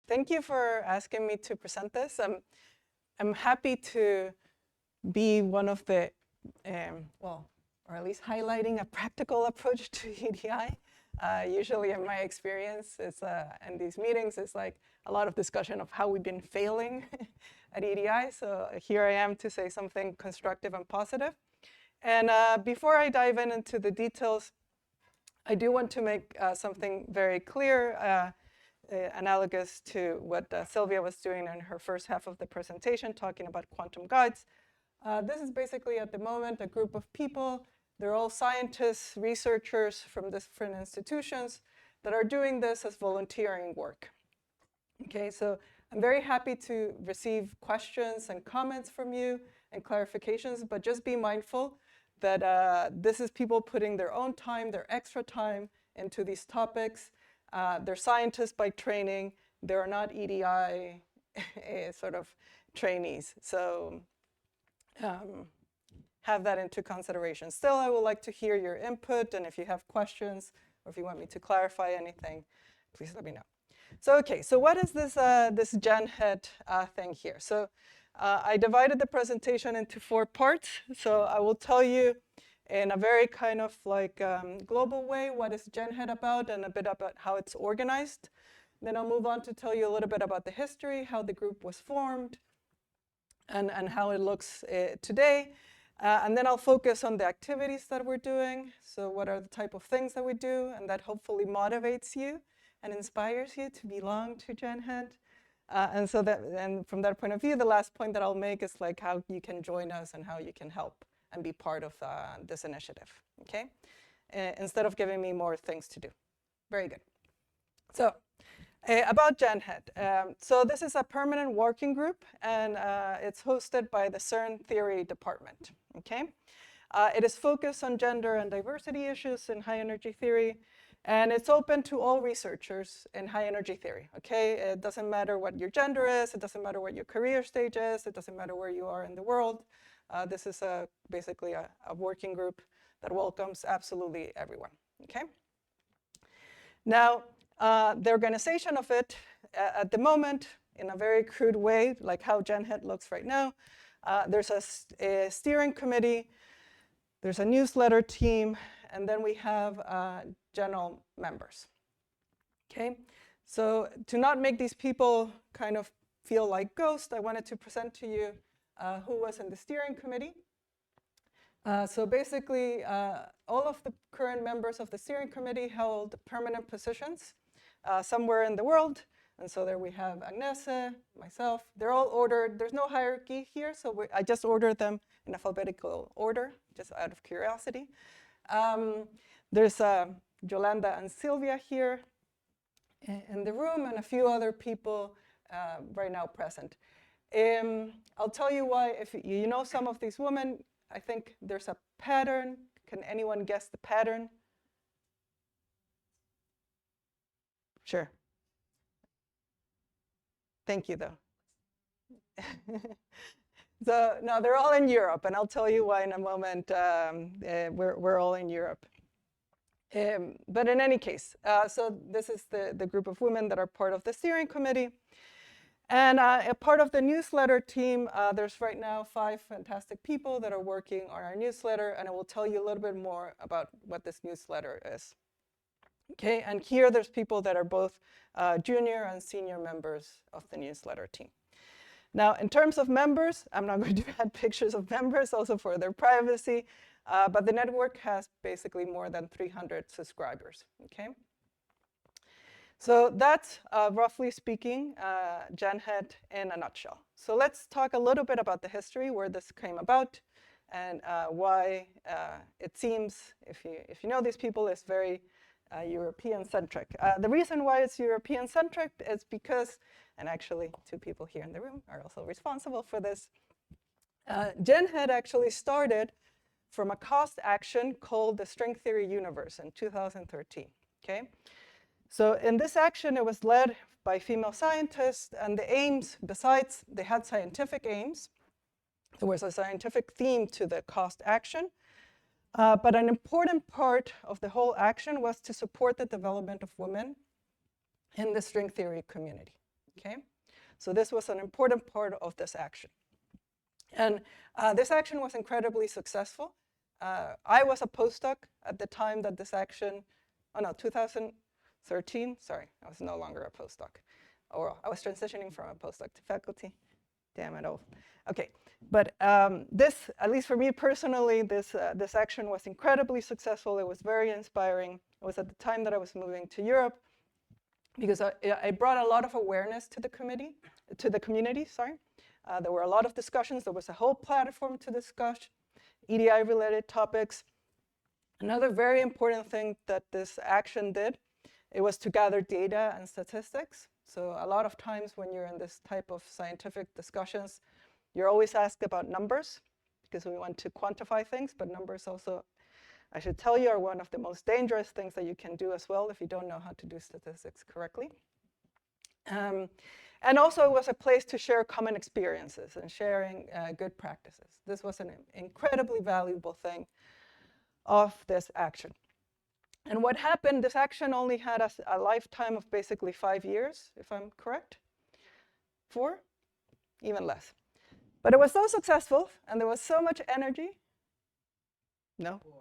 Thank you for asking me to present this. I'm happy to be one of the, well, or at least highlighting a practical approach to EDI. Usually in my experience, it's, in these meetings, it's like a lot of discussion of how we've been failing at EDI. So here I am to say something constructive and positive. And before I dive into the details, I do want to make something very clear, analogous to what Sylvia was doing in her first half of the presentation, talking about quantum guides. This is basically at the moment a group of people. They're all scientists, researchers from different institutions that are doing this as volunteering work. Okay, so I'm very happy to receive questions and comments from you and clarifications, but just be mindful that this is people putting their own time, their extra time into these topics. They're scientists by training. They're not EDI sort of trainees. So have that into consideration. Still, I would like to hear your input, and if you have questions or if you want me to clarify anything, please let me know. So, okay, so what is this, this GenHET thing here? So I divided the presentation into 4 parts. So I will tell you in a very kind of like global way what is GenHET about and a bit about how it's organized. Then I'll move on to tell you a little bit about the history, how the group was formed, and how it looks today. And then I'll focus on the activities that we're doing. So what are the type of things that we do, and that hopefully motivates you and inspires you to belong to GenHET. And so that, and from that point of view, the last point that I'll make is like how you can join us and how you can help and be part of this initiative, okay? Instead of giving me more things to do. Very good. So about GenHET. So this is a permanent working group, and it's hosted by the CERN Theory Department, okay? It is focused on gender and diversity issues in high energy theory, and it's open to all researchers in high energy theory, okay? It doesn't matter what your gender is, it doesn't matter what your career stage is, it doesn't matter where you are in the world. This is basically a working group that welcomes absolutely everyone, okay? Now, the organization of it at the moment, in a very crude way, like how GenHET looks right now, there's a steering committee, there's a newsletter team, and then we have general members, okay? So to not make these people kind of feel like ghosts, I wanted to present to you who was in the steering committee. So basically, all of the current members of the steering committee held permanent positions somewhere in the world. And so there we have Agnese, myself. They're all ordered. There's no hierarchy here, so I just ordered them in alphabetical order, just out of curiosity. There's Yolanda and Sylvia here in the room, and a few other people right now present. I'll tell you why. If you know some of these women, I think there's a pattern. Can anyone guess the pattern? Sure. Thank you, though. So, no, they're all in Europe, and I'll tell you why in a moment. We're all in Europe. But in any case, so this is the group of women that are part of the steering committee. And a part of the newsletter team, there's right now 5 fantastic people that are working on our newsletter, and I will tell you a little bit more about what this newsletter is. Okay, and here there's people that are both junior and senior members of the newsletter team. Now, in terms of members, I'm not going to add pictures of members also for their privacy, but the network has basically more than 300 subscribers, okay? So that's, roughly speaking, GenHET in a nutshell. So let's talk a little bit about the history, where this came about, and why it seems, if you know these people, is very European-centric. The reason why it's European-centric is because, and actually 2 people here in the room are also responsible for this, GenHET actually started from a cost action called the String Theory Universe in 2013, okay? So in this action, it was led by female scientists, and the aims, besides they had scientific aims, there was a scientific theme to the cost action, but an important part of the whole action was to support the development of women in the string theory community, okay? So this was an important part of this action. And this action was incredibly successful. I was a postdoc at the time that this action, 2013, sorry, I was no longer a postdoc. Or I was transitioning from a postdoc to faculty. Damn it all. Okay, but this, at least for me personally, this action was incredibly successful. It was very inspiring. It was at the time that I was moving to Europe, because I brought a lot of awareness to the community. There were a lot of discussions. There was a whole platform to discuss EDI-related topics. Another very important thing that this action did, it was to gather data and statistics. So a lot of times when you're in this type of scientific discussions, you're always asked about numbers, because we want to quantify things, but numbers also, I should tell you, are one of the most dangerous things that you can do as well if you don't know how to do statistics correctly. And also it was a place to share common experiences and sharing good practices. This was an incredibly valuable thing of this action. And what happened, this action only had a lifetime of basically 5 years, if I'm correct. 4? Even less. But it was so successful, and there was so much energy. No? 4.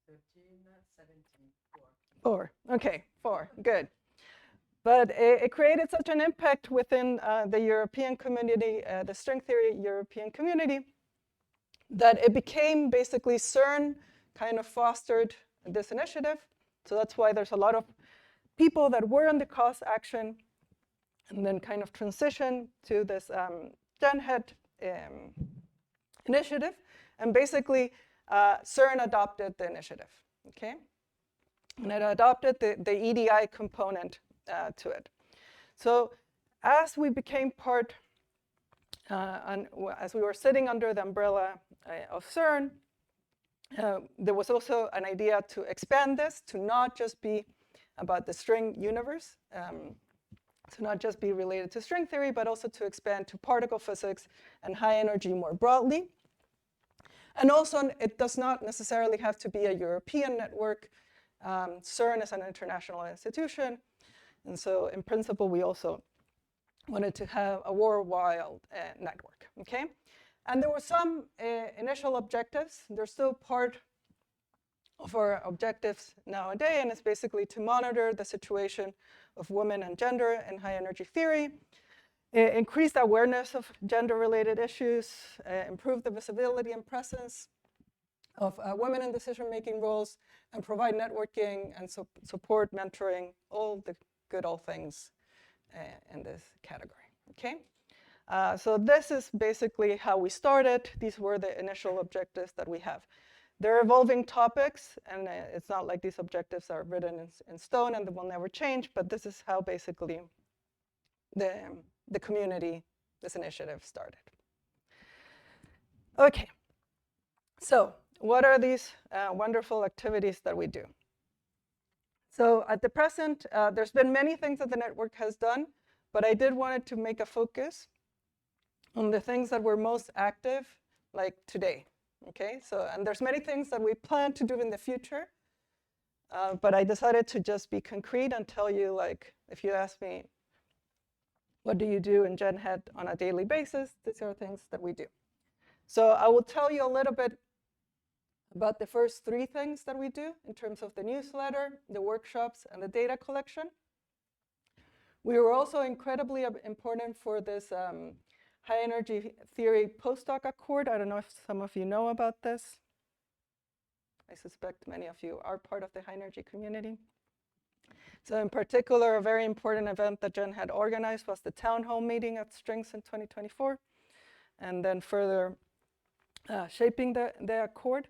13, 17, 4. 4. Okay, 4. Good. But it created such an impact within the European community, the string theory European community, that it became basically CERN kind of fostered this initiative. So that's why there's a lot of people that were in the cause action and then kind of transition to this GenHET initiative. And basically, CERN adopted the initiative, okay? And it adopted the EDI component to it. So as we became part, as we were sitting under the umbrella of CERN, there was also an idea to expand this to not just be about the string universe, to not just be related to string theory, but also to expand to particle physics and high energy more broadly. And also, it does not necessarily have to be a European network. CERN is an international institution. And so in principle, we also wanted to have a worldwide network, okay? And there were some initial objectives. They're still part of our objectives nowadays, and it's basically to monitor the situation of women and gender in high energy theory, increase the awareness of gender-related issues, improve the visibility and presence of women in decision-making roles, and provide networking and support mentoring, all the good old things in this category, okay? So this is basically how we started. These were the initial objectives that we have. They're evolving topics, and it's not like these objectives are written in stone and they will never change, but this is how basically the community, this initiative started. Okay, so what are these wonderful activities that we do? So at the present, there's been many things that the network has done, but I did want to make a focus on the things that were most active, like today, okay? So, and there's many things that we plan to do in the future, but I decided to just be concrete and tell you, like, if you ask me, what do you do in GenHET on a daily basis? These are things that we do. So I will tell you a little bit about the first 3 things that we do in terms of the newsletter, the workshops, and the data collection. We were also incredibly important for this high energy theory postdoc accord. I don't know if some of you know about this. I suspect many of you are part of the high energy community. So in particular, a very important event that GenHET organized was the town hall meeting at Strings in 2024, and then further shaping the accord.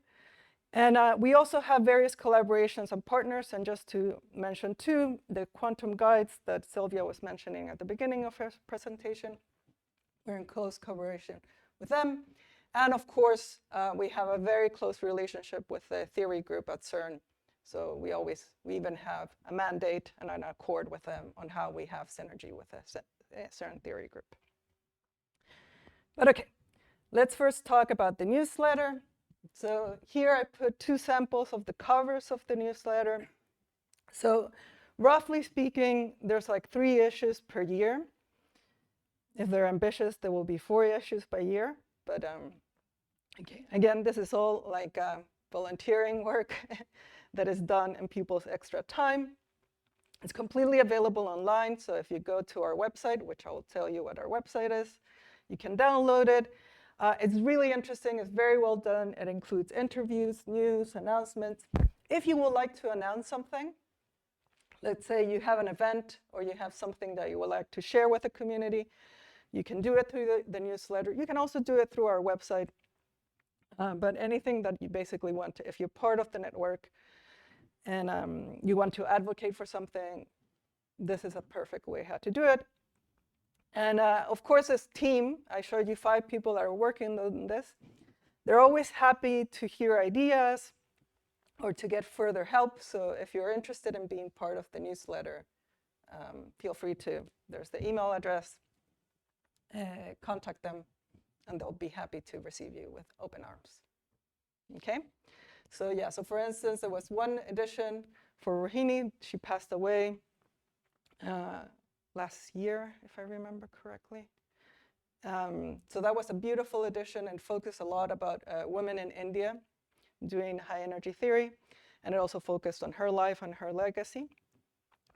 And we also have various collaborations and partners, and just to mention 2, the quantum guides that Sylvia was mentioning at the beginning of her presentation. We're in close collaboration with them. And of course, we have a very close relationship with the theory group at CERN. So we even have a mandate and an accord with them on how we have synergy with the CERN theory group. But okay, let's first talk about the newsletter. So here I put 2 samples of the covers of the newsletter. So roughly speaking, there's like 3 issues per year. If they're ambitious, there will be 4 issues by year. But okay, again, this is all like volunteering work that is done in people's extra time. It's completely available online. So if you go to our website, which I will tell you what our website is, you can download it. It's really interesting. It's very well done. It includes interviews, news, announcements. If you would like to announce something, let's say you have an event or you have something that you would like to share with the community, you can do it through the newsletter. You can also do it through our website. But anything that you basically want to, if you're part of the network and you want to advocate for something, this is a perfect way how to do it. And of course, this team, I showed you 5 people that are working on this. They're always happy to hear ideas or to get further help. So if you're interested in being part of the newsletter, feel free to, there's the email address, contact them, and they'll be happy to receive you with open arms. Okay? So yeah, so for instance, there was one edition for Rohini. She passed away last year, if I remember correctly. So that was a beautiful edition and focused a lot about women in India doing high energy theory. And it also focused on her life and her legacy.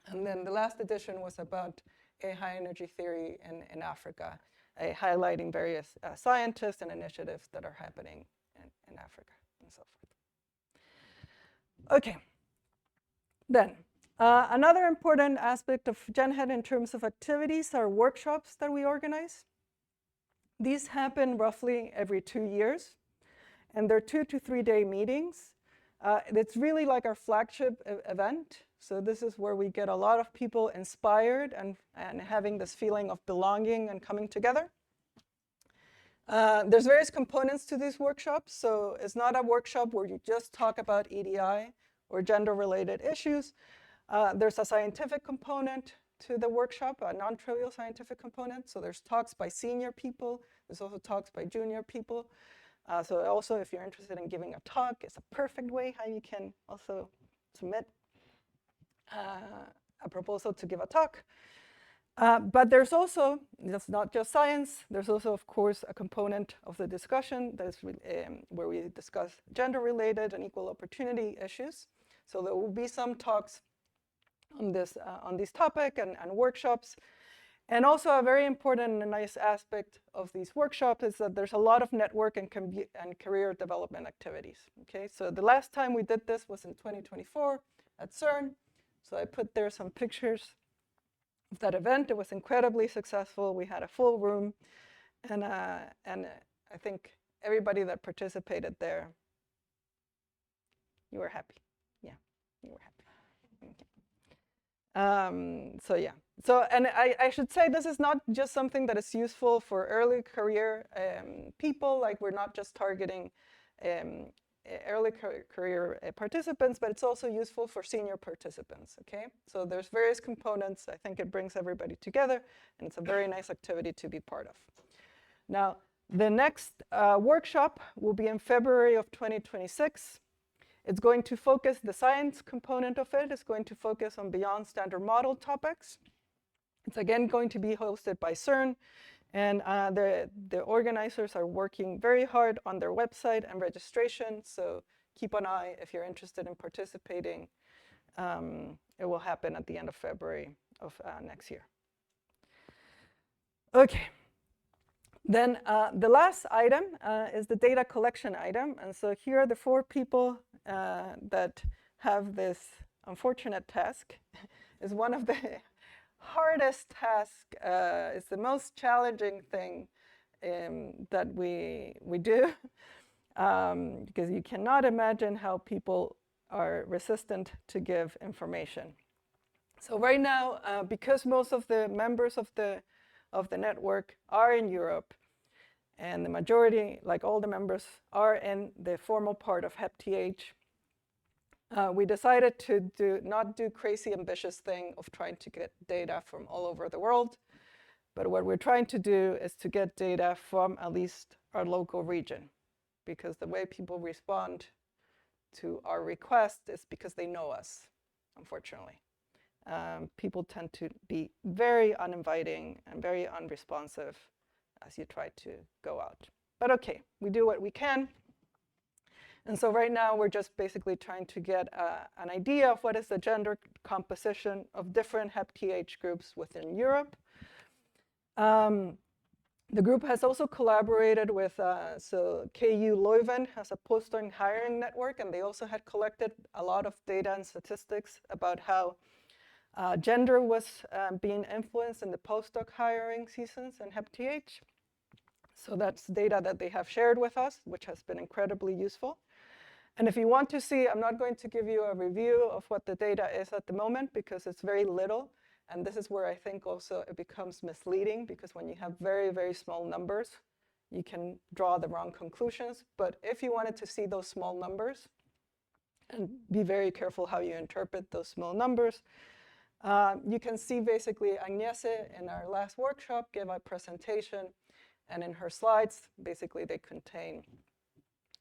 And then the last edition was about a high energy theory in Africa, highlighting various scientists and initiatives that are happening in Africa and so forth. Okay, then another important aspect of GenHET in terms of activities are workshops that we organize. These happen roughly every 2 years, and they're 2 to 3 day meetings. It's really like our flagship event. So this is where we get a lot of people inspired and having this feeling of belonging and coming together. There's various components to these workshops. So it's not a workshop where you just talk about EDI or gender-related issues. There's a scientific component to the workshop, a non-trivial scientific component. So there's talks by senior people. There's also talks by junior people. So also, if you're interested in giving a talk, it's a perfect way how you can also submit a proposal to give a talk. But there's also, it's not just science, there's also, of course, a component of the discussion that is where we discuss gender-related and equal opportunity issues. So there will be some talks on this topic and workshops. And also a very important and nice aspect of these workshops is that there's a lot of network and career development activities. Okay, so the last time we did this was in 2024 at CERN. So I put there some pictures of that event. It was incredibly successful. We had a full room, and I think everybody that participated there, you were happy. Yeah, you were happy. Okay. So yeah. So, and I should say this is not just something that is useful for early career people. Like we're not just targeting early career participants, but it's also useful for senior participants, okay? So there's various components. I think it brings everybody together, and it's a very nice activity to be part of. Now, the next workshop will be in February of 2026. It's going to focus, the science component of it is going to focus on beyond standard model topics. It's again going to be hosted by CERN, and the organizers are working very hard on their website and registration, so keep an eye if you're interested in participating. It will happen at the end of February of next year. Okay, then the last item is the data collection item, and so here are the 4 people that have this unfortunate task. Is one of the hardest task. It's the most challenging thing that we do because you cannot imagine how people are resistant to give information. So right now, because most of the members of the network are in Europe, and the majority, like all the members, are in the formal part of HEPTH, we decided to not do crazy ambitious thing of trying to get data from all over the world, but what we're trying to do is to get data from at least our local region, because the way people respond to our request is because they know us, unfortunately. people tend to be very uninviting and very unresponsive as you try to go out. But okay, we do what we can. And so right now we're just basically trying to get an idea of what is the gender composition of different hep-TH groups within Europe. The group has also collaborated with, so KU Leuven has a postdoc hiring network, and they also had collected a lot of data and statistics about how gender was being influenced in the postdoc hiring seasons in hep-TH. So that's data that they have shared with us, which has been incredibly useful. And if you want to see, I'm not going to give you a review of what the data is at the moment because it's very little. And this is where I think also it becomes misleading, because when you have very, very small numbers, you can draw the wrong conclusions. But if you wanted to see those small numbers, and be very careful how you interpret those small numbers, you can see basically Agnese in our last workshop gave a presentation, and in her slides, basically they contain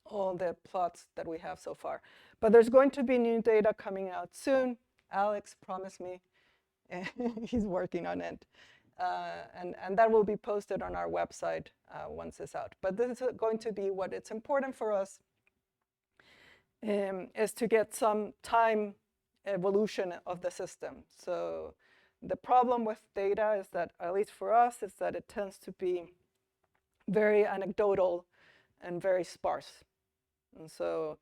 all the plots that we have so far. But there's going to be new data coming out soon. Alex promised me. He's working on it. And that will be posted on our website once it's out. But this is going to be what it's important for us is to get some time evolution of the system. So the problem with data is that, at least for us, is that it tends to be very anecdotal and very sparse. And so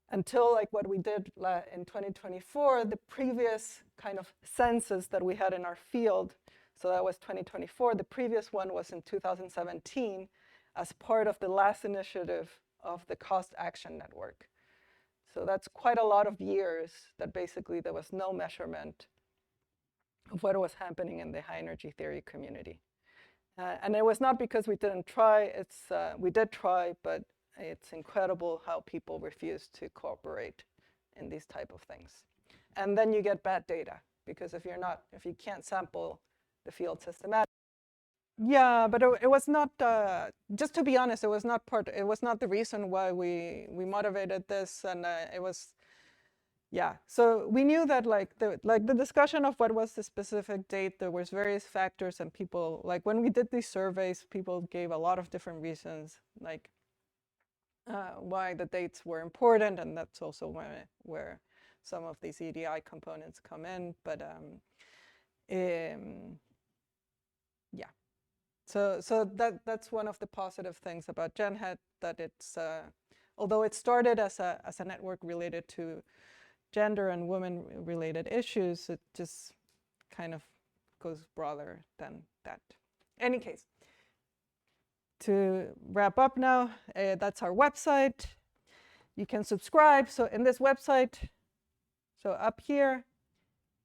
until like what we did in 2024, the previous kind of census that we had in our field, so that was 2024, the previous one was in 2017 as part of the last initiative of the Cost Action Network. So that's quite a lot of years that basically there was no measurement of what was happening in the high energy theory community. And it was not because we didn't try, we did try, but it's incredible how people refuse to cooperate in these type of things. And then you get bad data, because if you can't sample the field systematically. Yeah, but it was not, just to be honest, it was not the reason why we motivated this, and it was, yeah. So we knew that like the discussion of what was the specific date, there was various factors, and people, like when we did these surveys, people gave a lot of different reasons, like why the dates were important, and that's also where some of these EDI components come in. But yeah, so that's one of the positive things about GenHET, that it's although it started as a network related to gender and women-related issues, it just kind of goes broader than that. Any case. To wrap up now, that's our website. You can subscribe. So in this website, so up here,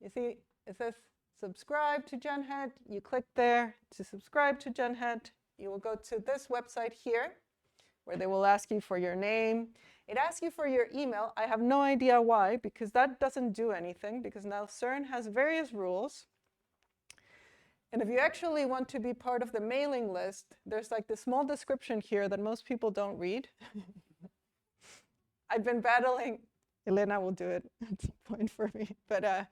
you see it says subscribe to GenHET. You click there to subscribe to GenHET. You will go to this website here, where they will ask you for your name. It asks you for your email. I have no idea why, because that doesn't do anything, because now CERN has various rules. And if you actually want to be part of the mailing list, there's like this small description here that most people don't read. I've been battling, Elena will do it at some point for me. But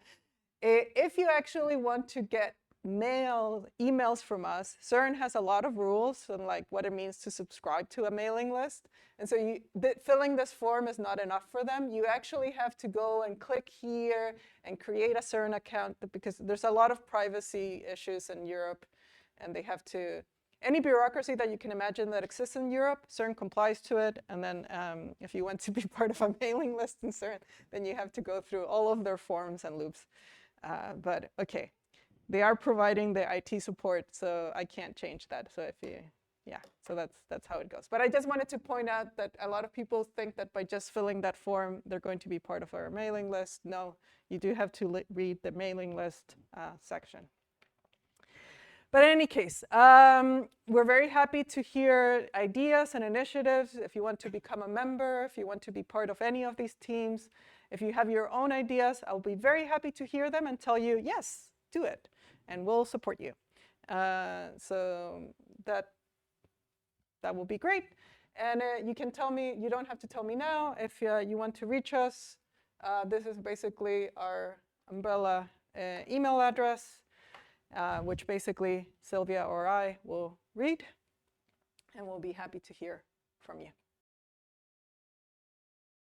if you actually want to get emails from us, CERN has a lot of rules on like what it means to subscribe to a mailing list. And so filling this form is not enough for them. You actually have to go and click here and create a CERN account, because there's a lot of privacy issues in Europe, and they have to, any bureaucracy that you can imagine that exists in Europe, CERN complies to it. And then if you want to be part of a mailing list in CERN, then you have to go through all of their forms and loops. But okay. They are providing the IT support, so I can't change that. So so that's how it goes. But I just wanted to point out that a lot of people think that by just filling that form, they're going to be part of our mailing list. No, you do have to read the mailing list section. But in any case, we're very happy to hear ideas and initiatives. If you want to become a member, if you want to be part of any of these teams, if you have your own ideas, I'll be very happy to hear them and tell you, yes, do it, and we'll support you. So that will be great. And you can tell me, you don't have to tell me now, if you want to reach us. This is basically our umbrella email address, which basically Sylvia or I will read, and we'll be happy to hear from you.